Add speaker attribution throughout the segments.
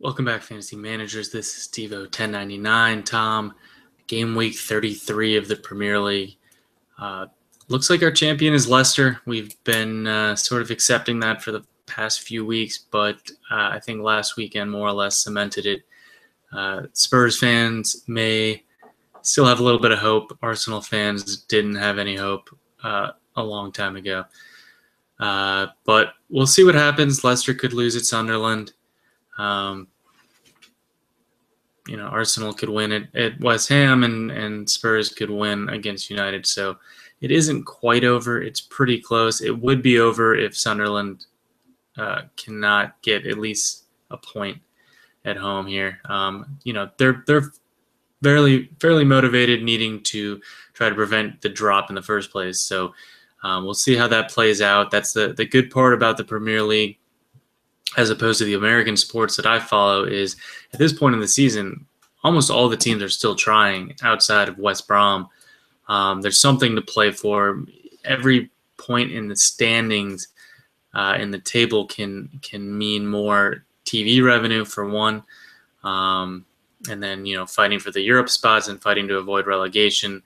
Speaker 1: Welcome back, Fantasy Managers. This is Devo1099. Tom, game week 33 of the Premier League. Looks like our champion is Leicester. We've been sort of accepting that for the past few weeks, but I think last weekend more or less cemented it. Spurs fans may still have a little bit of hope. Arsenal fans didn't have any hope a long time ago. But we'll see what happens. Leicester could lose at Sunderland. Arsenal could win at West Ham and Spurs could win against United. So it isn't quite over. It's pretty close. It would be over if Sunderland cannot get at least a point at home here. They're fairly motivated, needing to try to prevent the drop in the first place. So we'll see how that plays out. That's the good part about the Premier League, as opposed to the American sports that I follow, is at this point in the season, almost all the teams are still trying outside of West Brom. There's something to play for. Every point in the standings in the table can mean more TV revenue for one. And then, fighting for the Europe spots and fighting to avoid relegation.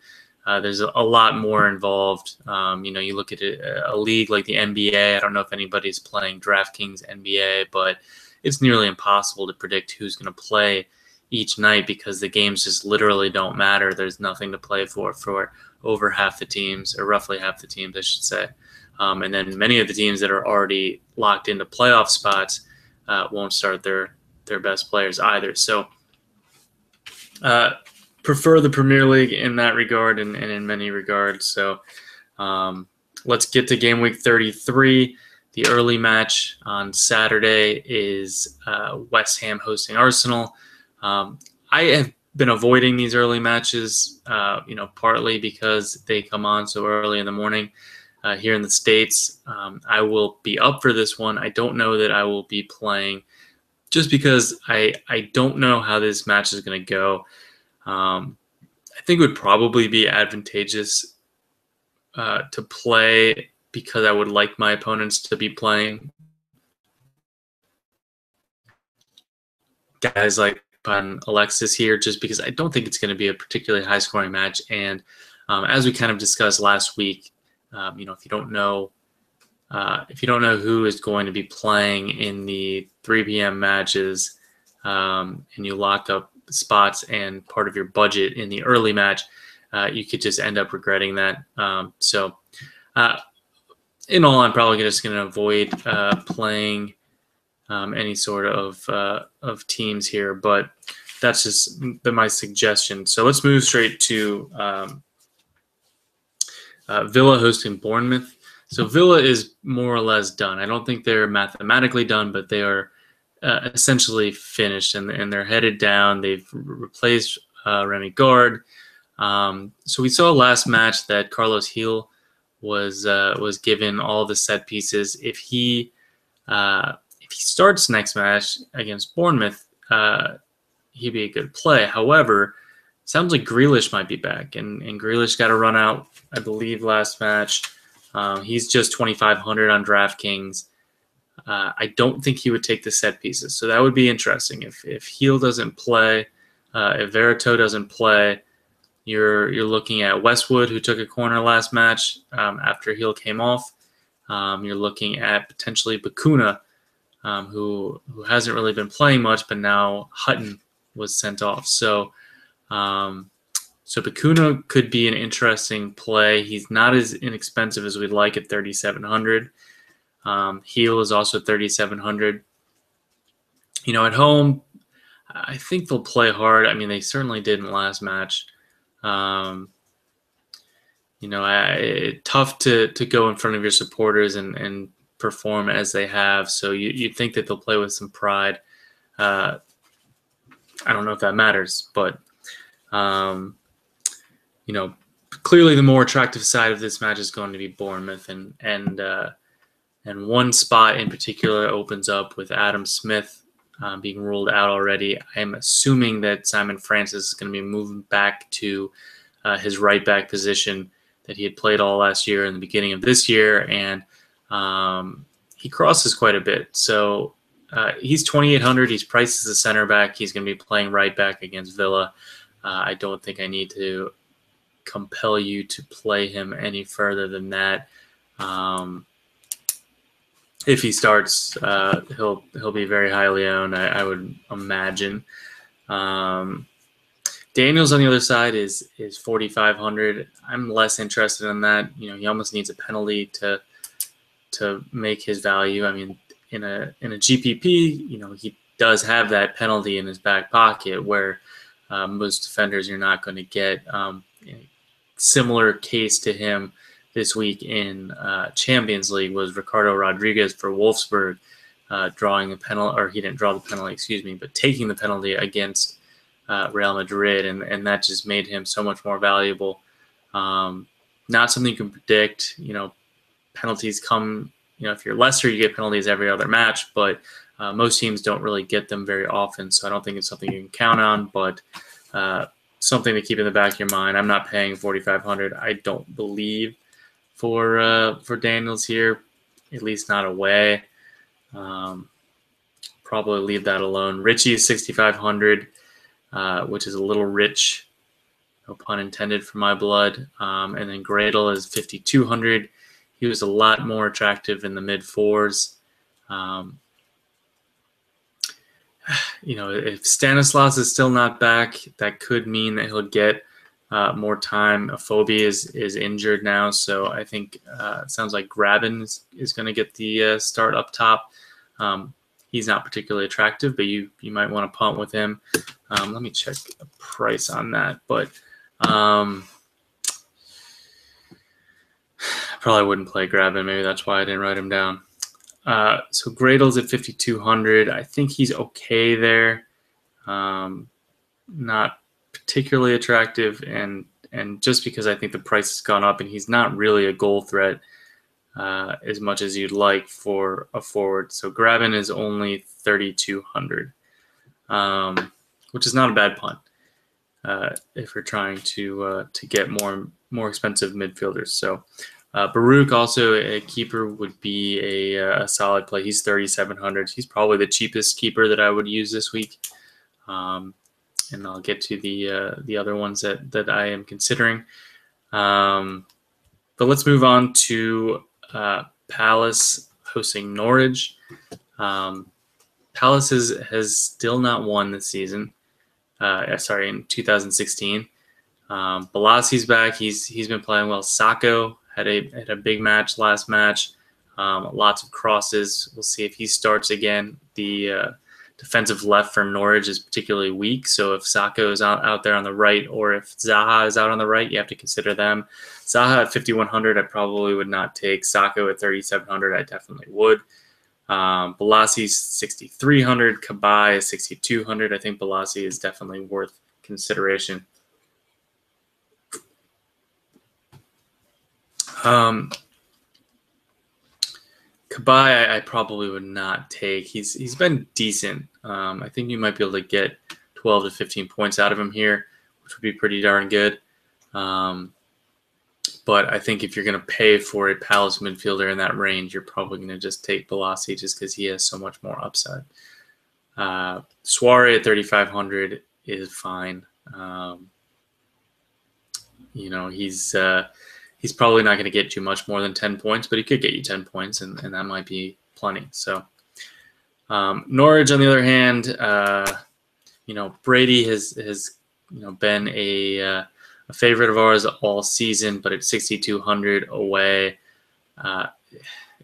Speaker 1: There's a lot more involved. You look at a league like the NBA. I don't know if anybody's playing Draftkings NBA, but it's nearly impossible to predict who's going to play each night because the games just literally don't matter. There's nothing to play for over half the teams, or roughly half the teams, I should say. And then many of the teams that are already locked into playoff spots won't start their best players either. So prefer the Premier League in that regard and in many regards. So let's get to game week 33. The early match on Saturday is West Ham hosting Arsenal. I have been avoiding these early matches, partly because they come on so early in the morning here in the States. I will be up for this one. I don't know that I will be playing just because I don't know how this match is going to go. I think it would probably be advantageous to play because I would like my opponents to be playing guys like Alexis here, just because I don't think it's going to be a particularly high-scoring match. And as we kind of discussed last week, if you don't know who is going to be playing in the 3 p.m. matches, and you lock up spots and part of your budget in the early match, you could just end up regretting that. So in all, I'm probably just going to avoid playing any sort of teams here, but that's just my suggestion. So let's move straight to Villa hosting Bournemouth. So Villa is more or less done. I don't think they're mathematically done, but they are essentially finished, and they're headed down. They've replaced Remy Gard. So we saw last match that Carlos Gil was given all the set pieces. If he starts next match against Bournemouth, he'd be a good play. However, sounds like Grealish might be back, and Grealish got a run out, I believe, last match. He's just 2,500 on DraftKings. I don't think he would take the set pieces, so that would be interesting. If Gil doesn't play, if Verito doesn't play, you're looking at Westwood, who took a corner last match after Gil came off. You're looking at potentially Bakuna, who hasn't really been playing much, but now Hutton was sent off. So Bakuna could be an interesting play. He's not as inexpensive as we'd like at 3,700. Gil is also 3,700. At home, I think they'll play hard. I mean, they certainly did in the last match. Tough to go in front of your supporters and perform as they have. So you'd think that they'll play with some pride. I don't know if that matters, but clearly the more attractive side of this match is going to be Bournemouth, and one spot in particular opens up with Adam Smith being ruled out already. I'm assuming that Simon Francis is going to be moving back to his right back position that he had played all last year and the beginning of this year, and he crosses quite a bit. So He's 2,800. He's priced as a center back. He's going to be playing right back against Villa. I don't think I need to compel you to play him any further than that. If he starts, he'll be very highly owned, I would imagine. Daniels on the other side is 4,500. I'm less interested in that. He almost needs a penalty to make his value. I mean, in a GPP, he does have that penalty in his back pocket where most defenders you're not going to get. Similar case to him this week in Champions League was Ricardo Rodriguez for Wolfsburg, drawing the penalty, or he didn't draw the penalty, excuse me, but taking the penalty against Real Madrid, and that just made him so much more valuable. Not something you can predict. Penalties come, if you're Leicester, you get penalties every other match, but most teams don't really get them very often, so I don't think it's something you can count on, but something to keep in the back of your mind. I'm not paying 4,500. I don't believe for Daniels here, at least not away. Probably leave that alone. Richie is 6,500, which is a little rich, no pun intended, for my blood. And then Gradle is 5,200. He was a lot more attractive in the mid fours. If Stanislas is still not back, that could mean that he'll get more time. Afobe is injured now, so I think it sounds like Graben is going to get the start up top. He's not particularly attractive, but you might want to punt with him. Let me check the price on that, but I probably wouldn't play Graben. Maybe that's why I didn't write him down. So Gradle's at 5,200. I think he's okay there. Not particularly attractive, and just because I think the price has gone up and he's not really a goal threat as much as you'd like for a forward. So Graben is only 3,200, which is not a bad punt if you're trying to get more expensive midfielders. So Baruch, also a keeper, would be a solid play. He's 3,700. He's probably the cheapest keeper that I would use this week. And I'll get to the other ones that I am considering. But let's move on to Palace hosting Norwich. Palace has still not won this season. In 2016. Bolassi's back. He's been playing well. Sacco had a big match last match. Lots of crosses. We'll see if he starts again. The defensive left for Norwich is particularly weak, so if Sacco is out there on the right, or if Zaha is out on the right, you have to consider them. Zaha at 5,100, I probably would not take. Sacco at 3,700, I definitely would. Bolassi's 6,300. Cabaye is 6,200. I think Bolassi is definitely worth consideration. Cabaye, I probably would not take. He's been decent. I think you might be able to get 12 to 15 points out of him here, which would be pretty darn good. But I think if you're going to pay for a Palace midfielder in that range, you're probably going to just take Bolasie just because he has so much more upside. Suarez at 3,500 is fine. He's probably not going to get you much more than 10 points, but he could get you 10 points, and that might be plenty. So Norwich, on the other hand, Brady has been a favorite of ours all season, but at 6,200 away,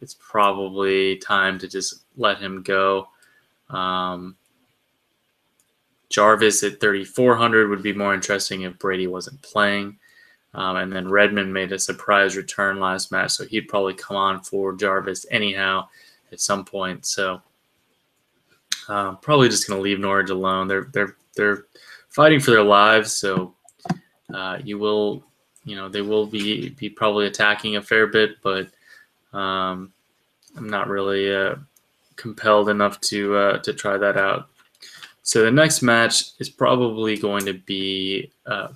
Speaker 1: it's probably time to just let him go. Jarvis at 3,400 would be more interesting if Brady wasn't playing. And then Redmond made a surprise return last match, so he'd probably come on for Jarvis anyhow at some point. So probably just going to leave Norwich alone. They're fighting for their lives, so they will be probably attacking a fair bit, but I'm not really compelled enough to try that out. So the next match is probably going to be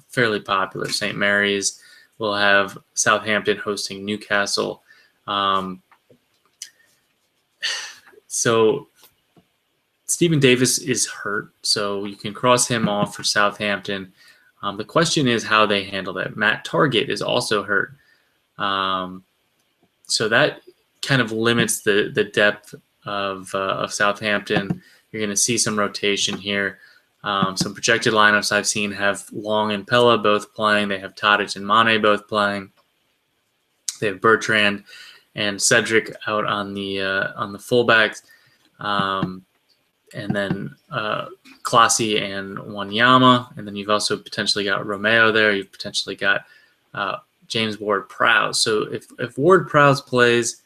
Speaker 1: fairly popular. St. Mary's will have Southampton hosting Newcastle. So Stephen Davis is hurt, so you can cross him off for Southampton. The question is how they handle that. Matt Targett is also hurt. So that kind of limits the depth of Southampton. You're going to see some rotation here. Some projected lineups I've seen have Long and Pella both playing. They have Tadic and Mane both playing. They have Bertrand and Cedric out on the fullbacks, and then Klasi and Wanyama, and then you've also potentially got Romeo there. You've potentially got James Ward-Prowse. So if Ward-Prowse plays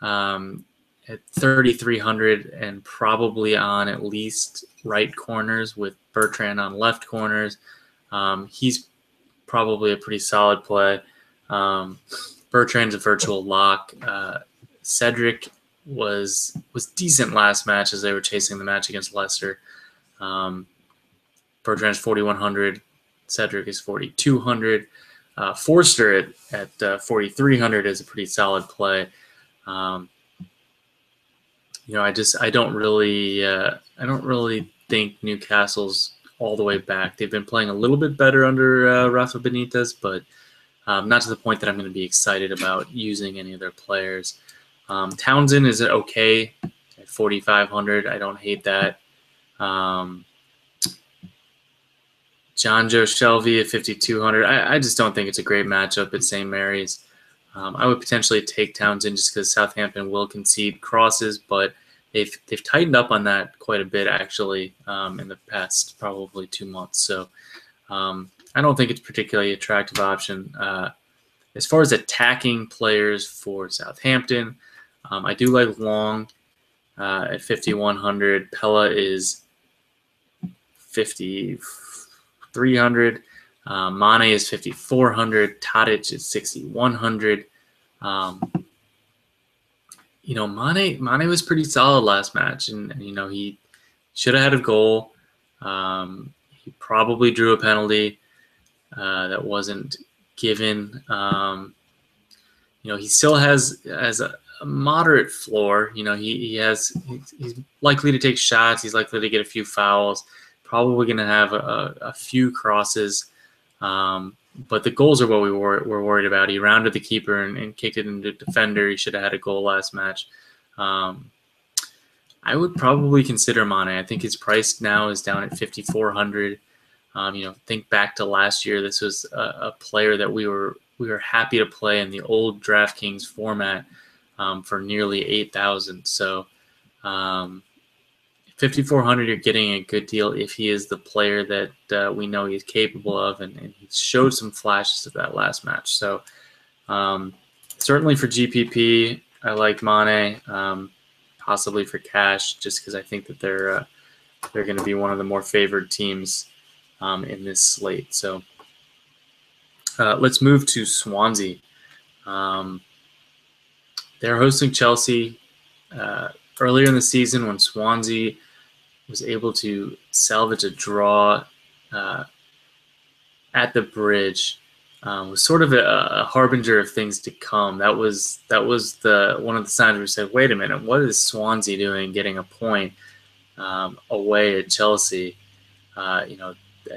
Speaker 1: at 3,300 and probably on at least right corners with Bertrand on left corners, he's probably a pretty solid play. Bertrand's a virtual lock. Cedric was decent last match as they were chasing the match against Leicester. Bertrand's 4,100. Cedric is 4,200. Forster at 4,300 is a pretty solid play. I don't really think Newcastle's all the way back. They've been playing a little bit better under Rafa Benitez, but not to the point that I'm going to be excited about using any of their players. Townsend is okay at 4,500. I don't hate that. John Joe Shelby at 5,200. I just don't think it's a great matchup at St. Mary's. I would potentially take Townsend just because Southampton will concede crosses, but they've tightened up on that quite a bit actually in the past probably 2 months. So I don't think it's a particularly attractive option. As far as attacking players for Southampton, I do like Long at 5,100. Pella is 5,300. Mane is 5,400. Tadic is 6,100. Mane was pretty solid last match, and he should have had a goal. He probably drew a penalty that wasn't given. He still has a moderate floor. He's likely to take shots. He's likely to get a few fouls. Probably going to have a few crosses. But the goals are what we're worried about. He rounded the keeper and kicked it into defender. He should have had a goal last match. I would probably consider Mane. I think his price now is down at 5,400. Think back to last year. This was a player that we were happy to play in the old Draftkings format for nearly 8,000. So 5,400, you're getting a good deal if he is the player that we know he's capable of, and he showed some flashes of that last match. So certainly for GPP, I like Mane, possibly for cash, just because I think that they're going to be one of the more favored teams in this slate. So let's move to Swansea. They're hosting Chelsea. Earlier in the season, when Swansea was able to salvage a draw at the Bridge, was sort of a harbinger of things to come. That was the one of the signs where we said, wait a minute, what is Swansea doing getting a point away at Chelsea? At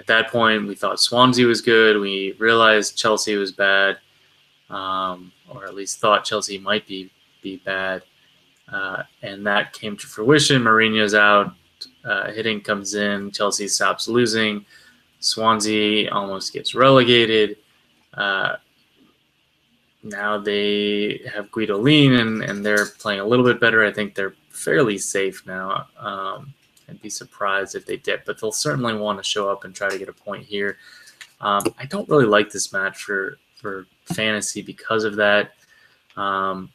Speaker 1: that point, we thought Swansea was good. We realized Chelsea was bad, or at least thought Chelsea might be bad. And that came to fruition. Mourinho's out. Hitting comes in. Chelsea stops losing. Swansea almost gets relegated. Now they have Guidolin, and they're playing a little bit better. I think they're fairly safe now. I'd be surprised if they dip, but they'll certainly want to show up and try to get a point here. I don't really like this match for fantasy because of that. Guidolin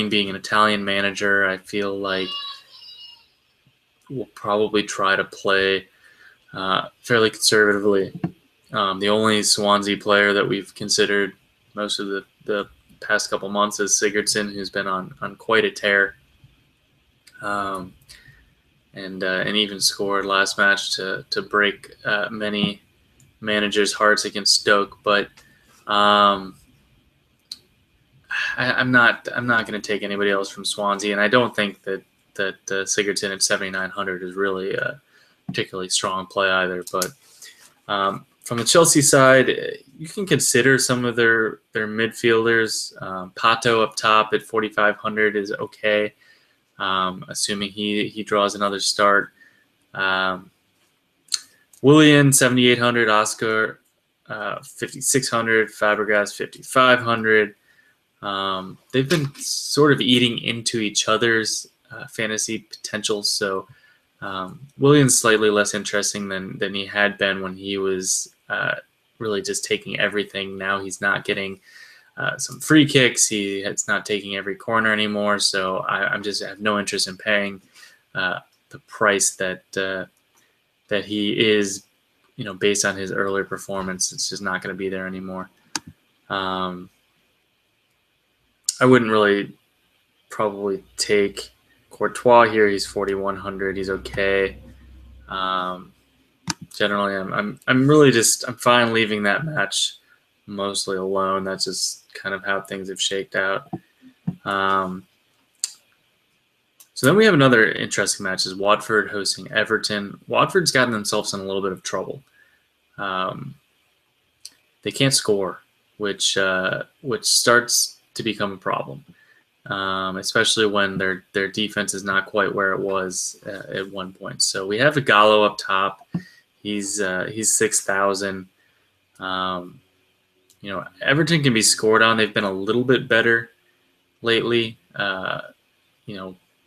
Speaker 1: being an Italian manager, I feel like we'll probably try to play fairly conservatively. The only Swansea player that we've considered most of the past couple months is Sigurdsson, who's been on quite a tear, and even scored last match to break many managers' hearts against Stoke. But I'm not going to take anybody else from Swansea, and I don't think that Sigurdsson at 7,900 is really a particularly strong play either. But from the Chelsea side, you can consider some of their midfielders. Pato up top at 4,500 is okay, assuming he draws another start. Willian 7,800, Oscar 5,600, Fabregas 5,500. They've been sort of eating into each other's fantasy potential. So Willian's slightly less interesting than he had been when he was really just taking everything. Now he's not getting some free kicks. It's not taking every corner anymore. So I have no interest in paying the price that he is, based on his earlier performance. It's just not going to be there anymore. I wouldn't really probably take Courtois here. He's 4,100. He's okay. Generally, I'm fine leaving that match mostly alone. That's just kind of how things have shaked out. So then we have another interesting match, is Watford hosting Everton. Watford's gotten themselves in a little bit of trouble. They can't score, which starts to become a problem, especially when their defense is not quite where it was at one point. So we have Gallo up top. He's 6,000. Everton can be scored on. They've been a little bit better lately.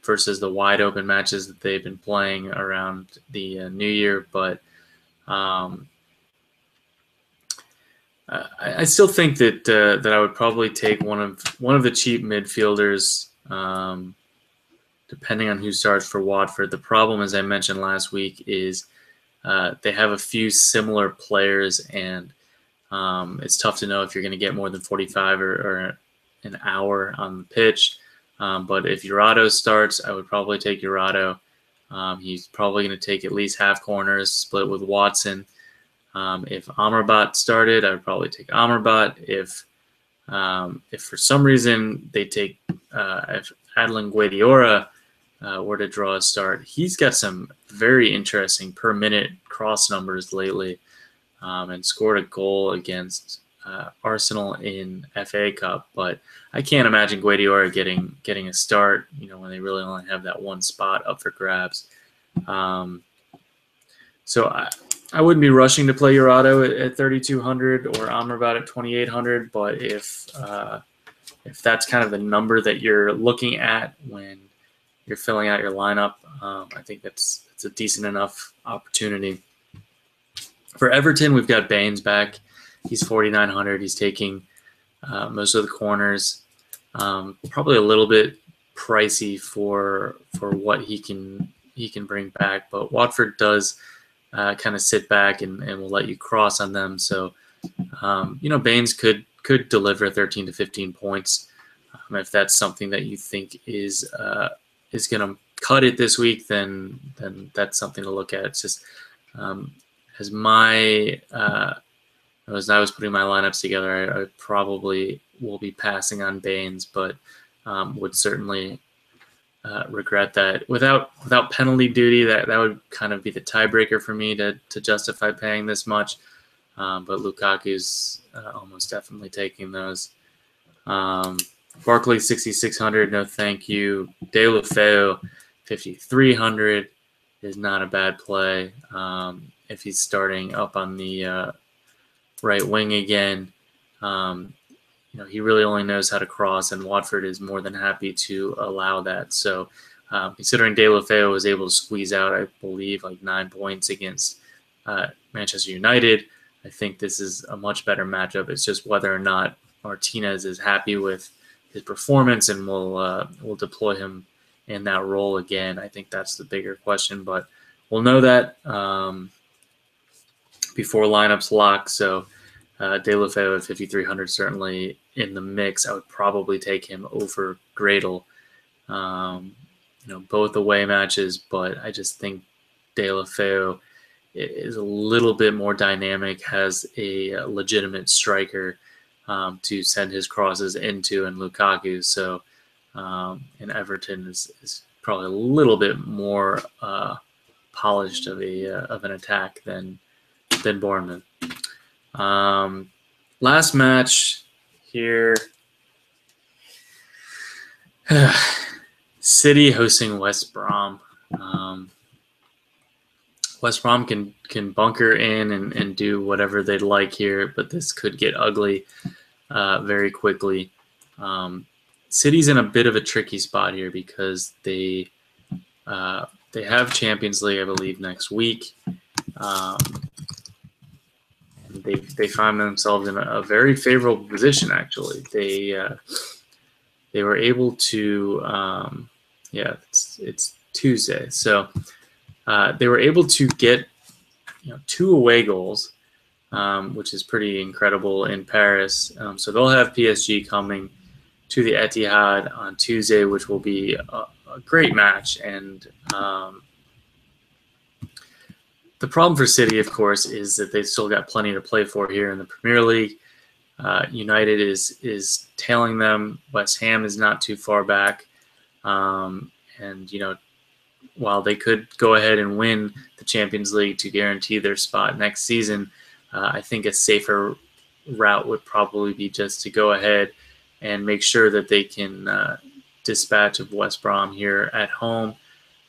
Speaker 1: Versus the wide open matches that they've been playing around the New Year, but I still think that I would probably take one of the cheap midfielders, depending on who starts for Watford. The problem, as I mentioned last week, is they have a few similar players, and it's tough to know if you're going to get more than 45 or an hour on the pitch. But if Jurado starts, I would probably take Jurado. He's probably going to take at least half corners, split with Watson. If Amrabat started, I would probably take Amrabat. If for some reason they take if Adlan Guediora were to draw a start, he's got some very interesting per minute cross numbers lately, and scored a goal against Arsenal in FA Cup. But I can't imagine Guediora getting a start, when they really only have that one spot up for grabs. So I wouldn't be rushing to play Jurado at 3,200 or Amrabat at 2,800. But if that's kind of the number that you're looking at when you're filling out your lineup, I think it's a decent enough opportunity. For Everton, we've got Baines back. He's 4,900. He's taking most of the corners. Probably a little bit pricey for what he can bring back, but Watford does kind of sit back and will let you cross on them. So Baines could deliver 13 to 15 points. If that's something that you think is going to cut it this week, then that's something to look at. It's just as I was putting my lineups together, I probably will be passing on Baines, but would certainly regret that. Without penalty duty, that would kind of be the tiebreaker for me to justify paying this much. But Lukaku's almost definitely taking those. Barkley 6,600, no thank you. Deulofeu 5,300 is not a bad play. If he's starting up on the right wing again, he really only knows how to cross, and Watford is more than happy to allow that. So considering Deulofeu was able to squeeze out, I believe, like 9 points against Manchester United, I think this is a much better matchup. It's just whether or not Martinez is happy with his performance and will deploy him in that role again. I think that's the bigger question, but we'll know that before lineups lock. So Deulofeu at 5,300 certainly in the mix. I would probably take him over Gradle. Both away matches, but I just think Deulofeu is a little bit more dynamic, has a legitimate striker to send his crosses into, and Lukaku. So, and Everton is probably a little bit more polished of an attack than Bournemouth. Last match here. City hosting West Brom. West Brom can bunker in and do whatever they'd like here, but this could get ugly very quickly. City's in a bit of a tricky spot here because they have Champions League, I believe, next week. They find themselves in a very favorable position. Actually, they were able to. It's Tuesday, so they were able to get 2 away goals, which is pretty incredible in Paris. So they'll have PSG coming to the Etihad on Tuesday, which will be a great match. And the problem for City, of course, is that they've still got plenty to play for here in the Premier League. United is tailing them. West Ham is not too far back. And while they could go ahead and win the Champions League to guarantee their spot next season, I think a safer route would probably be just to go ahead and make sure that they can dispatch of West Brom here at home.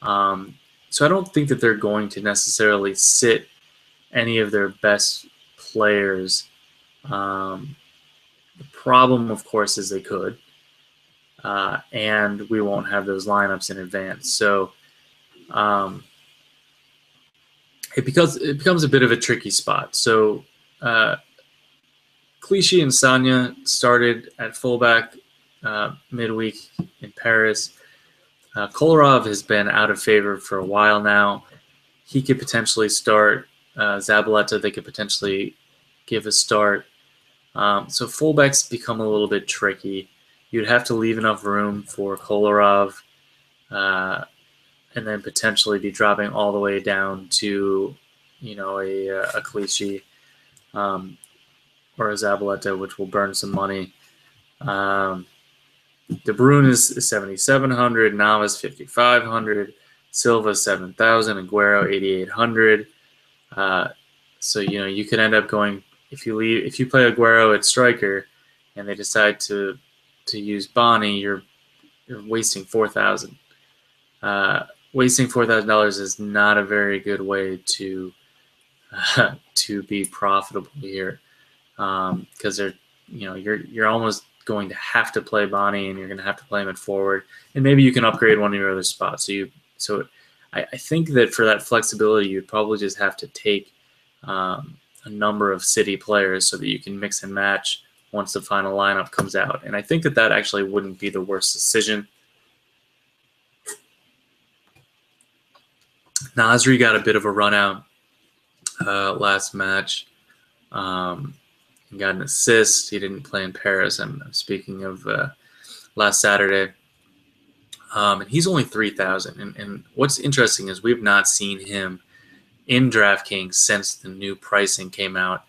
Speaker 1: So I don't think that they're going to necessarily sit any of their best players. The problem, of course, is they could. And we won't have those lineups in advance. So it becomes a bit of a tricky spot. So Clichy and Sagna started at fullback midweek in Paris. Kolarov has been out of favor for a while now. He could potentially start. Zabaleta, they could potentially give a start. So fullbacks become a little bit tricky. You'd have to leave enough room for Kolarov and then potentially be dropping all the way down to, a Clichy or a Zabaleta, which will burn some money. De Bruyne is 7,700, Navas 5,500, Silva 7,000, Aguero 8,800. So you could end up going if you play Aguero at striker, and they decide to use Bonnie, you're wasting $4,000. Wasting $4,000 is not a very good way to be profitable here, because you're almost going to have to play Bonnie, and you're going to have to play him at forward, and maybe you can upgrade one of your other spots. So I think that for that flexibility, you'd probably just have to take a number of City players so that you can mix and match once the final lineup comes out. And I think that actually wouldn't be the worst decision. Nasri got a bit of a run out last match. He got an assist. He didn't play in Paris. I'm speaking of last Saturday. And he's only 3,000. And what's interesting is we've not seen him in Draftkings since the new pricing came out.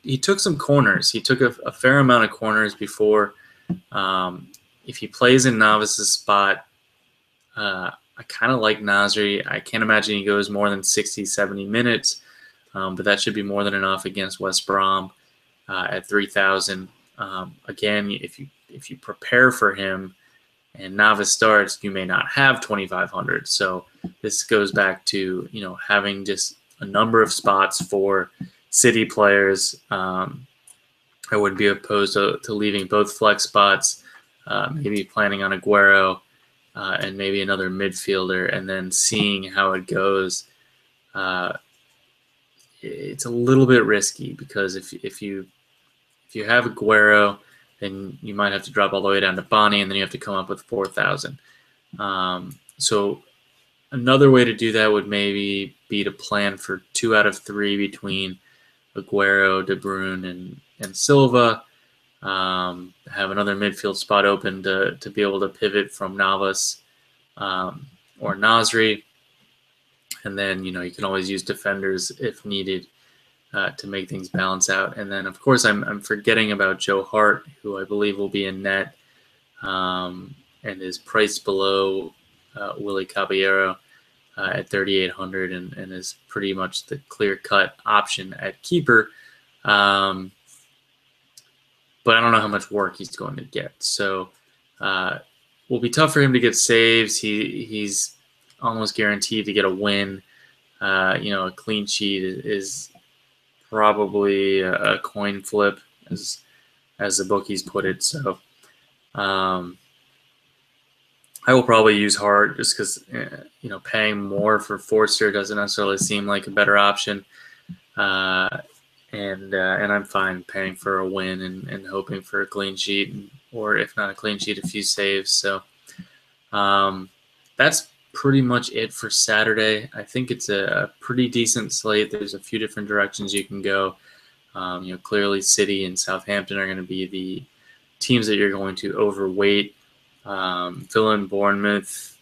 Speaker 1: He took some corners. He took a fair amount of corners before. If he plays in Navas's spot, I kind of like Nasri. I can't imagine he goes more than 60, 70 minutes. But that should be more than enough against West Brom at 3,000. Again, if you prepare for him and Navas starts, you may not have 2,500. So this goes back to having just a number of spots for City players. I wouldn't be opposed to leaving both flex spots, maybe planning on Aguero and maybe another midfielder, and then seeing how it goes. It's a little bit risky because if you have Aguero, then you might have to drop all the way down to Bonnie, and then you have to come up with 4,000. So another way to do that would maybe be to plan for 2 out of 3 between Aguero, De Bruyne, and Silva. Have another midfield spot open to be able to pivot from Navas or Nasri. And then, you can always use defenders if needed to make things balance out. And then, of course, I'm forgetting about Joe Hart, who I believe will be in net. and is priced below Willie Caballero at 3,800 and is pretty much the clear-cut option at keeper. But I don't know how much work he's going to get. So will be tough for him to get saves. He's almost guaranteed to get a win. A clean sheet is probably a coin flip, as the bookies put it. So I will probably use Hart just because paying more for Forster doesn't necessarily seem like a better option. And I'm fine paying for a win and hoping for a clean sheet, or if not a clean sheet, a few saves. So that's pretty much it for Saturday. I think it's a pretty decent slate. There's a few different directions you can go. Clearly City and Southampton are going to be the teams that you're going to overweight. Villa and Bournemouth,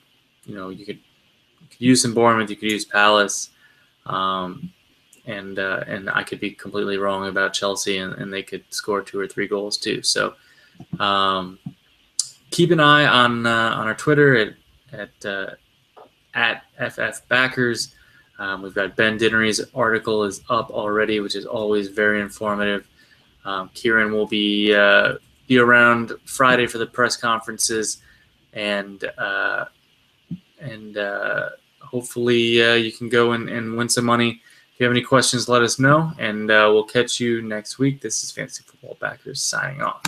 Speaker 1: you could use some Bournemouth, you could use Palace. And I could be completely wrong about Chelsea, and they could score 2 or 3 goals too. So keep an eye on our Twitter at FFBackers. We've got Ben Dinnery's article is up already, which is always very informative. Kieran will be around Friday for the press conferences, and hopefully you can go and win some money. If you have any questions, let us know, and we'll catch you next week. This is Fantasy Football Backers signing off.